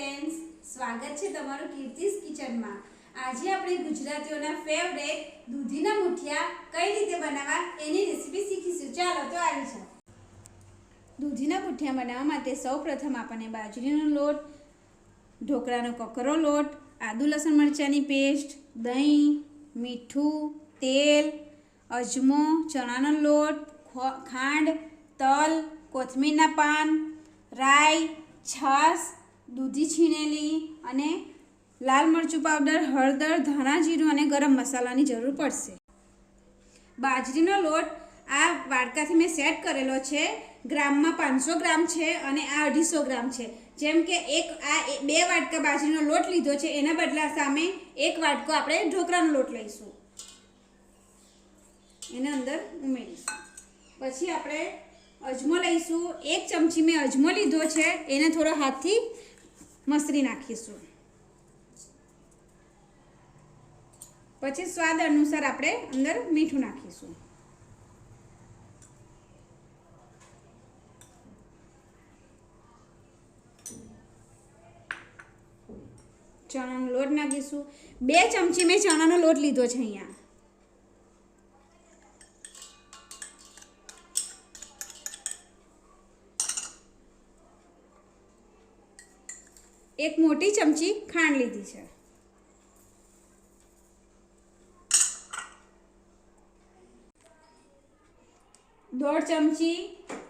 Friends, સ્વાગત છે તમારું કીર્તિસ કિચનમાં। આજે આપણે ગુજરાતીઓના ફેવરેટ દૂધીના મુઠિયા કઈ રીતે બનાવવા એની રેસીપી શીખીશું। ચાલો તો આવી જાઓ। દૂધીના મુઠિયા બનાવવા માટે સૌપ્રથમ આપણે બાજરીનો લોટ, ઢોકળાનો કકરો લોટ, આદુ લસણ મરચાંની પેસ્ટ, દહીં, મીઠું, તેલ, અજમો, ચણાનો લોટ, ખાંડ, તલ, કોથમીરના પાન, રાઈ, છાશ, દૂધી છીણેલી અને લાલ મરચું પાવડર, હળદર, ધાણા જીરું અને ગરમ મસાલાની જરૂર પડશે। બાજરીનો લોટ આ વાડકાથી મેં સેટ કરેલો છે। ગ્રામમાં 500 ગ્રામ છે અને આ 250 ગ્રામ છે। જેમ કે બે વાટકા બાજરીનો લોટ લીધો છે, એના બદલા સામે એક વાટકો આપણે ઢોકળાનો લોટ લઈશું, એને અંદર ઉમેરીશું। પછી આપણે અજમો લઈશું। 1 ચમચી મેં અજમો લીધો છે, એને થોડો હાથથી મસળી નાખીશું। પછી સ્વાદ અનુસાર આપણે અંદર મીઠું નાખીશું। ચણાનો લોટ નાખીશું। 2 ચમચી મેં ચણાનો લોટ લીધો છે અહીંયા। એક મોટી ચમચી ખાંડ લીધી છે। દોઢ ચમચી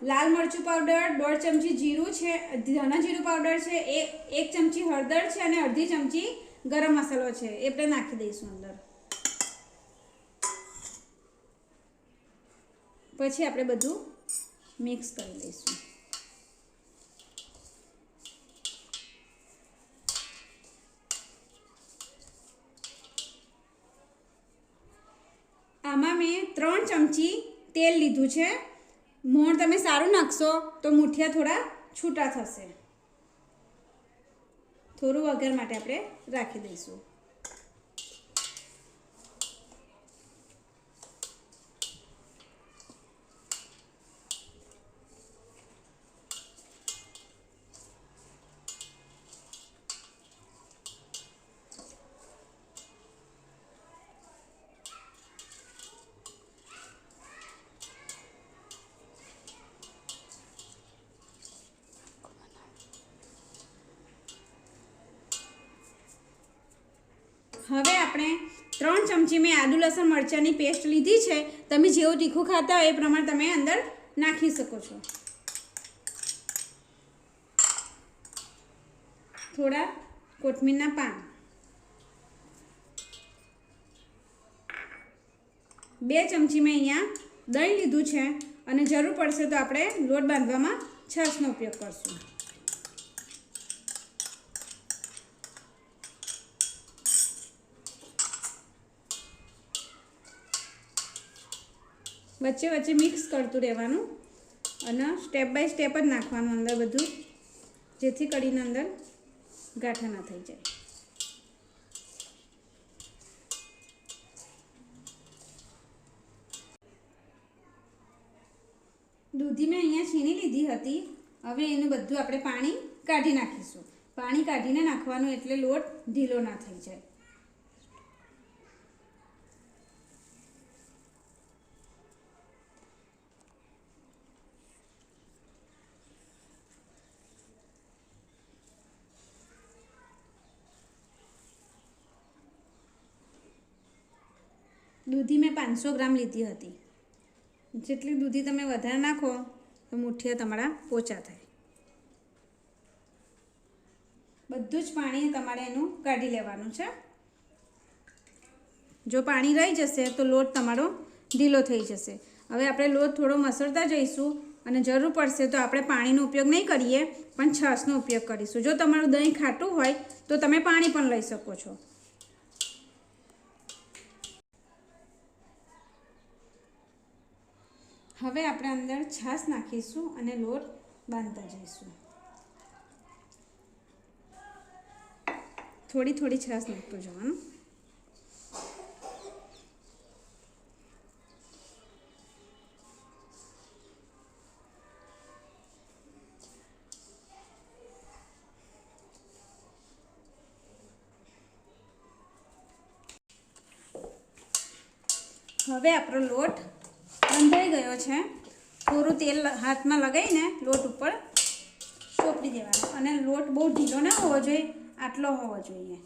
લાલ મરચું પાવડર, 1/2 ચમચી જીરું છે, ધાણા જીરું પાવડર છે, 1 ચમચી હળદર છે અને અડધી ચમચી ગરમ મસાલો છે, એ આપણે નાખી દઈશું અંદર। પછી આપણે બધું મિક્સ કરી લઈશું। આમાં મેં 3 ચમચી તેલ લીધું છે। મોણ તમે સારું નાખશો તો મુઠિયા થોડા છૂટા થશે। થોડું વઘાર માટે આપણે રાખી દઈશું। હવે આપણે 3 ચમચી મેં આદુ લસણ મરચાંની પેસ્ટ લીધી છે। તમે જેવું તીખું ખાતા હોય એ પ્રમાણે તમે અંદર નાખી શકો છો। થોડા કોથમીરના પાન, 2 ચમચી મેં અહીંયા દહીં લીધું છે અને જરૂર પડશે તો આપણે લોટ બાંધવામાં છાશનો ઉપયોગ કરશું। વચ્ચે વચ્ચે મિક્સ કરતું રહેવાનું અને સ્ટેપ બાય સ્ટેપ જ નાખવાનું અંદર બધું, જેથી કરીને અંદર ગાંઠા ના થઈ જાય। દૂધી મેં અહીંયા છીણી લીધી હતી। હવે એનું બધું આપણે પાણી કાઢી નાખીશું। પાણી કાઢીને નાખવાનું એટલે લોટ ઢીલો ના થઈ જાય। દૂધી મેં 500 ગ્રામ લીધી હતી। જેટલી દૂધી તમે વધારે નાખો તો મુઠિયા તમારા પોચા થાય। બધું જ પાણી તમારે એનું કાઢી લેવાનું છે। જો પાણી રહી જશે તો લોટ તમારો ઢીલો થઈ જશે। હવે આપણે લોટ થોડો મસળતા જઈશું અને જરૂર પડશે તો આપણે પાણીનો ઉપયોગ નહીં કરીએ, પણ છાશનો ઉપયોગ કરીશું। જો તમારું દહીં ખાટું હોય તો તમે પાણી પણ લઈ શકો છો। હવે આપણે અંદર છાશ નાખીશું અને લોટ બાંધતા જઈશું। થોડી થોડી છાશ નાખતું જવાનું। હવે આપણો લોટ બંધાઈ ગયો છે. થોડું તેલ હાથમાં લગાવીને લોટ ઉપર ચોપડી દેવાનો અને લોટ બહુ ઢીલો ના હોવો જોઈએ, આટલો હોવો જોઈએ,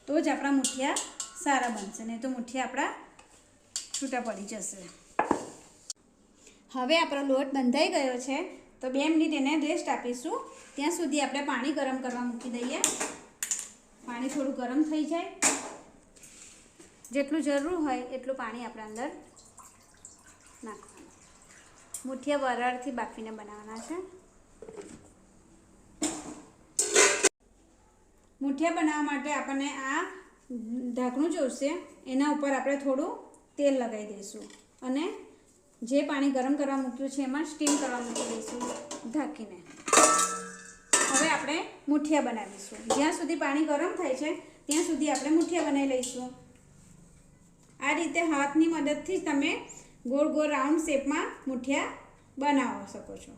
તો જ આપણા મુઠિયા સારા બનશે, નહીં તો મુઠિયા આપણા છૂટા પડી જશે. હવે આપણો લોટ બંધાઈ ગયો છે, તો 2 મિનિટ એને રેસ્ટ આપીશું. ત્યાં સુધી આપણે પાણી ગરમ કરવા મૂકી દઈએ. પાણી થોડું ગરમ થઈ જાય, જેટલું જરૂર હોય એટલું પાણી આપણે અંદર નાખવાનું. મુઠિયા વરાળથી બાફીને બનાવવાના છે. મુઠિયા બનાવવા માટે આપણને આ ઢાંકણું જોઈશે. એના ઉપર આપણે થોડું તેલ લગાવી દઈશું અને જે પાણી ગરમ કરવા મૂક્યું છે એમાં સ્ટીમ કરવા મૂકી દઈશું ઢાંકીને. હવે આપણે મુઠિયા બનાવીશું. જ્યાં સુધી પાણી ગરમ થાય છે ત્યાં સુધી આપણે મુઠિયા બનાવી લઈશું. આ રીતે હાથની મદદથી જ તમે ગોળ ગોળ રાઉન્ડ શેપમાં મુઠિયા બનાવી શકો છો.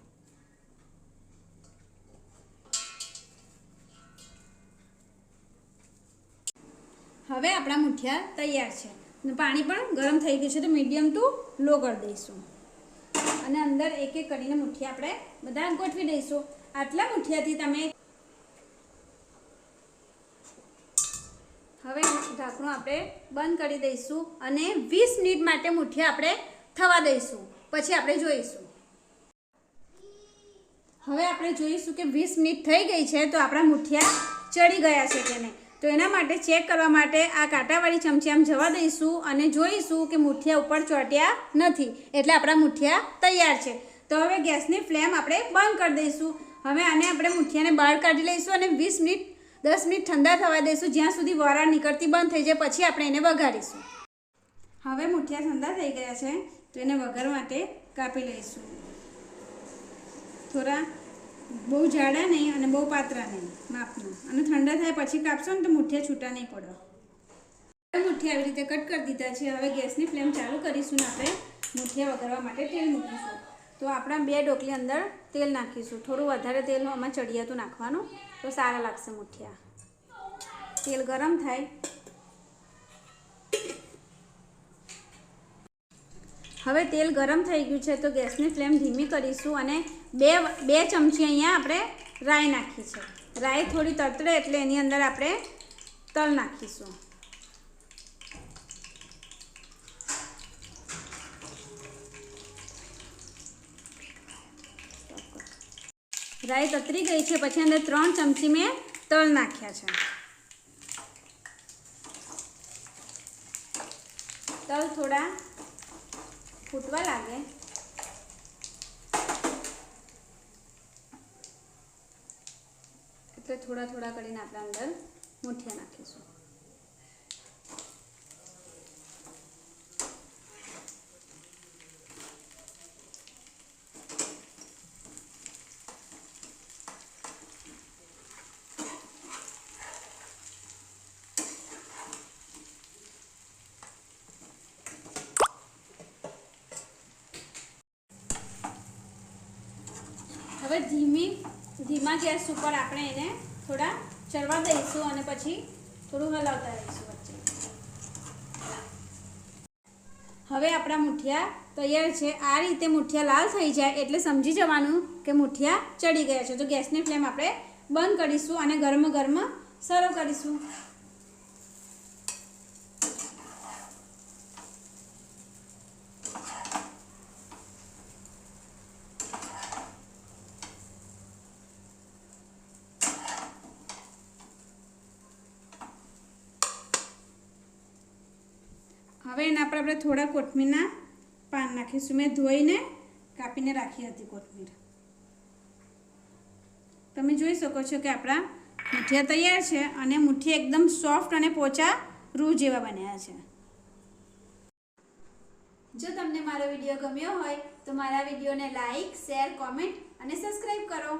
હવે આપણા મુઠિયા તૈયાર છે. પાણી પણ ગરમ થઈ ગયું છે, તો મીડિયમ ટુ લો કરી દઈશું અને અંદર એક એક કરીને મુઠિયા આપણે બધા ગોઠવી દઈશું. આટલા મુઠિયાથી તમે હવે ઢાંકણું આપણે બંધ કરી દઈશું અને 20 મિનિટ માટે મુઠિયા આપણે થવા દઈશું. પછી આપણે જોઈશું. હવે આપણે જોઈશું કે 20 મિનિટ થઈ ગઈ છે, તો આપણા મુઠિયા ચડી ગયા છે કે નહીં. તો એના માટે ચેક કરવા માટે આ કાંટાવાળી ચમચી આમ જવા દઈશું અને જોઈશું કે મુઠિયા ઉપર ચોંટ્યા નથી, એટલે આપણા મુઠિયા તૈયાર છે. તો હવે ગેસની ફ્લેમ આપણે બંધ કરી દઈશું. હવે આને આપણે મુઠિયાને બહાર કાઢી લઈશું અને 10 મિનિટ ઠંડા થવા દઈશું, જ્યાં સુધી વરાળ નીકળતી બંધ થઈ જાય. પછી આપણે એને વઘારીશું. હવે મુઠિયા ઠંડા થઈ ગયા છે, તો એને વઘાર માટે કાપી લઈશું. થોડા બહુ જાડા નહીં અને બહુ પાતળા નહીં, માપનું. અને ઠંડા થાય પછી કાપશો ને તો મુઠિયા છૂટા નહીં પડે. મુઠિયા આવી રીતે કટ કરી દીધા છે. હવે ગેસની ફ્લેમ ચાલુ કરીશું ને આપણે મુઠિયા વઘારવા માટે તેલ મૂકીશું. તો આપણા 2 ડોકલી અંદર તેલ નાખીશું. થોડું વધારે તેલ આમાં ચડિયાતું નાખવાનું, તો સારા લાગશે મુઠિયા. તેલ ગરમ થાય. હવે તેલ ગરમ થઈ ગયું છે, તો ગેસની ફ્લેમ ધીમી કરીશું અને 2 ચમચી અહીંયા આપણે રાઈ નાખી છે. રાઈ થોડી તતડે એટલે એની અંદર આપણે તલ નાખીશું. રાઈ તતરી ગઈ છે, પછી અંદર 3 ચમચી મેં તલ નાખ્યા છે. તલ થોડા ફૂટવા લાગે એટલે થોડા કરીને આપણે અંદર મુઠિયા નાખીશું. હવે ધીમા ગેસ ઉપર આપણે એને થોડા ચડવા દઈશું અને પછી થોડું હલાવતા રહીશું વચ્ચે. હવે આપણા મુઠિયા તૈયાર છે. આ રીતે મુઠિયા લાલ થઈ જાય એટલે સમજી જવાનું કે મુઠિયા ચડી ગયા છે. તો ગેસની ફ્લેમ આપણે બંધ કરીશું અને ગરમ સર્વ કરીશું. હવે એના પર આપણે થોડા કોથમીરના પાન નાખીશું. મેં ધોઈને કાપીને રાખી હતી કોથમીર. તમે જોઈ શકો છો કે આપણા મુઠિયા તૈયાર છે અને મુઠિયા એકદમ સોફ્ટ અને પોચા રૂ જેવા બન્યા છે. જો તમને મારો વિડીયો ગમ્યો હોય તો મારા વિડીયોને લાઈક, શેર, કોમેન્ટ અને સબસ્ક્રાઈબ કરો.